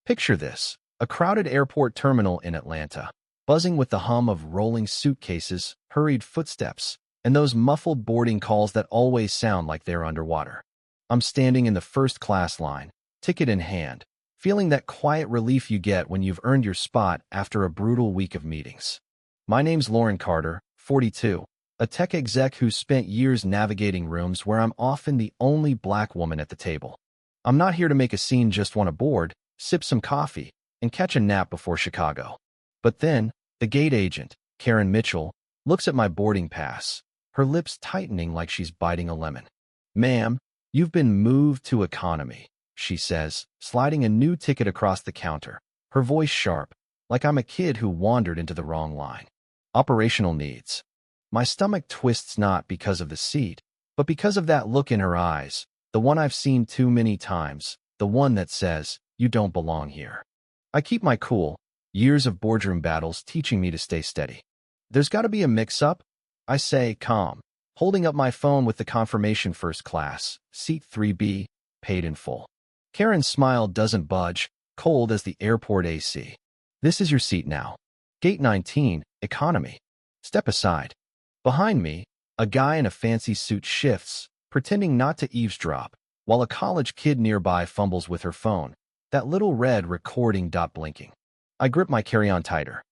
Picture this, a crowded airport terminal in Atlanta, buzzing with the hum of rolling suitcases, hurried footsteps, and those muffled boarding calls that always sound like they're underwater. I'm standing in the first-class line, ticket in hand, feeling that quiet relief you get when you've earned your spot after a brutal week of meetings. My name's Lauren Carter, 42, a tech exec who's spent years navigating rooms where I'm often the only black woman at the table. I'm not here to make a scene, just want to board, sip some coffee, and catch a nap before Chicago. But then, the gate agent, Karen Mitchell, looks at my boarding pass, her lips tightening like she's biting a lemon. "Ma'am, you've been moved to economy," she says, sliding a new ticket across the counter, her voice sharp, like I'm a kid who wandered into the wrong line. Operational needs. My stomach twists, not because of the seat, but because of that look in her eyes, the one I've seen too many times, the one that says, "You don't belong here." I keep my cool, years of boardroom battles teaching me to stay steady. "There's got to be a mix-up," I say, calm, holding up my phone with the confirmation: first class, seat 3B, paid in full. Karen's smile doesn't budge, cold as the airport AC. "This is your seat now. Gate 19, economy. Step aside." Behind me, a guy in a fancy suit shifts, pretending not to eavesdrop, while a college kid nearby fumbles with her phone, that little red recording dot blinking. I grip my carry-on tighter.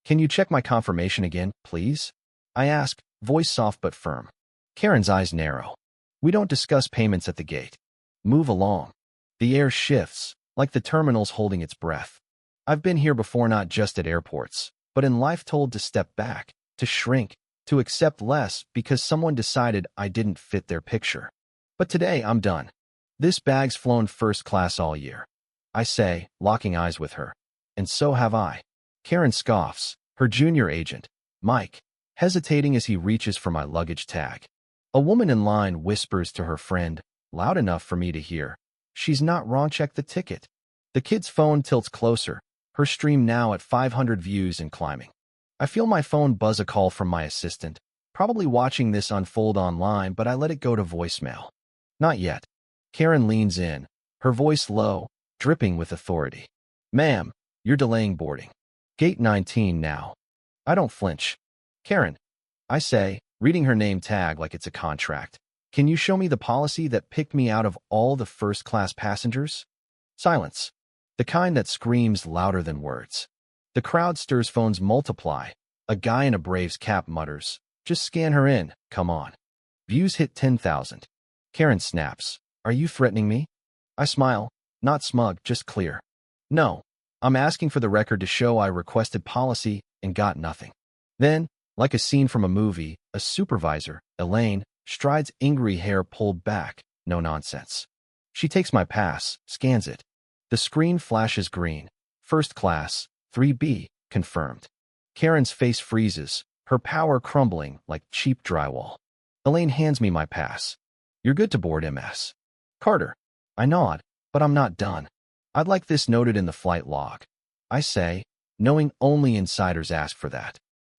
"Can you check my confirmation again, please?" I ask, voice soft but firm. Karen's eyes narrow. "We don't discuss payments at the gate. Move along." The air shifts, like the terminal's holding its breath. I've been here before, not just at airports, but in life, told to step back, to shrink, to accept less because someone decided I didn't fit their picture. But today, I'm done. This bag's flown first class all year, I say, locking eyes with her. "And so have I." Karen scoffs, her junior agent, Mike, hesitating as he reaches for my luggage tag. A woman in line whispers to her friend, loud enough for me to hear, "She's not wrong, check the ticket." The kid's phone tilts closer, her stream now at 500 views and climbing. I feel my phone buzz, a call from my assistant, probably watching this unfold online, but I let it go to voicemail. "Not yet." Karen leans in, her voice low, dripping with authority. "Ma'am, you're delaying boarding. Gate 19 now." I don't flinch. "Karen," I say, reading her name tag like it's a contract, "can you show me the policy that picked me out of all the first-class passengers?" Silence. The kind that screams louder than words. The crowd stirs, phones multiply. A guy in a Braves cap mutters, "Just scan her in, come on." Views hit 10,000. Karen snaps, "Are you threatening me?" I smile, not smug, just clear. "No, I'm asking for the record to show I requested policy and got nothing." Then, like a scene from a movie, a supervisor, Elaine, strides, angry hair pulled back. "No nonsense." She takes my pass, scans it. The screen flashes green. "First class, 3B, confirmed." Karen's face freezes, her power crumbling like cheap drywall. Elaine hands me my pass. "You're good to board, Ms. Carter." I nod, but I'm not done. "I'd like this noted in the flight log," I say, knowing only insiders ask for that.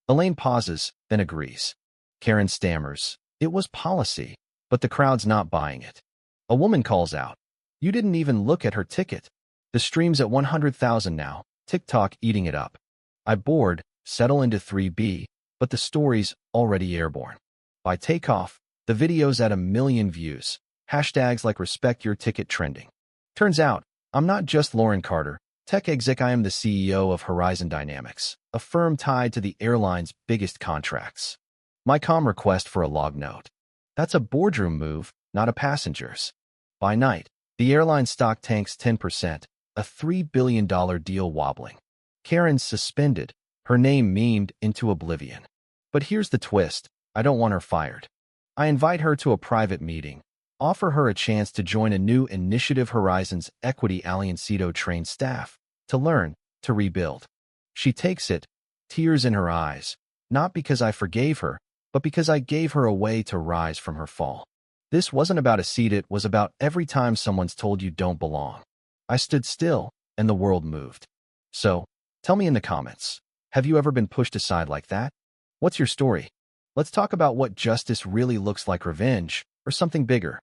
Elaine pauses, then agrees. Karen stammers, "It was policy," but the crowd's not buying it. A woman calls out, "You didn't even look at her ticket." The stream's at 100,000 now, TikTok eating it up. I board, settle into 3B, but the story's already airborne. By takeoff, the video's at 1 million views, hashtags like "respect your ticket" trending. Turns out, I'm not just Lauren Carter, tech exec. I am the CEO of Horizon Dynamics, a firm tied to the airline's biggest contracts. My calm request for a log note. That's a boardroom move, not a passenger's. By night, the airline stock tanks 10%, a $3 billion deal wobbling. Karen's suspended, her name memed into oblivion. But here's the twist, I don't want her fired. I invite her to a private meeting, offer her a chance to join a new initiative, Horizon's Equity Alliancito trained staff, to learn, to rebuild. She takes it, tears in her eyes, not because I forgave her, but because I gave her a way to rise from her fall. This wasn't about a seat, it was about every time someone's told you don't belong. I stood still, and the world moved. So, tell me in the comments, have you ever been pushed aside like that? What's your story? Let's talk about what justice really looks like, revenge, or something bigger.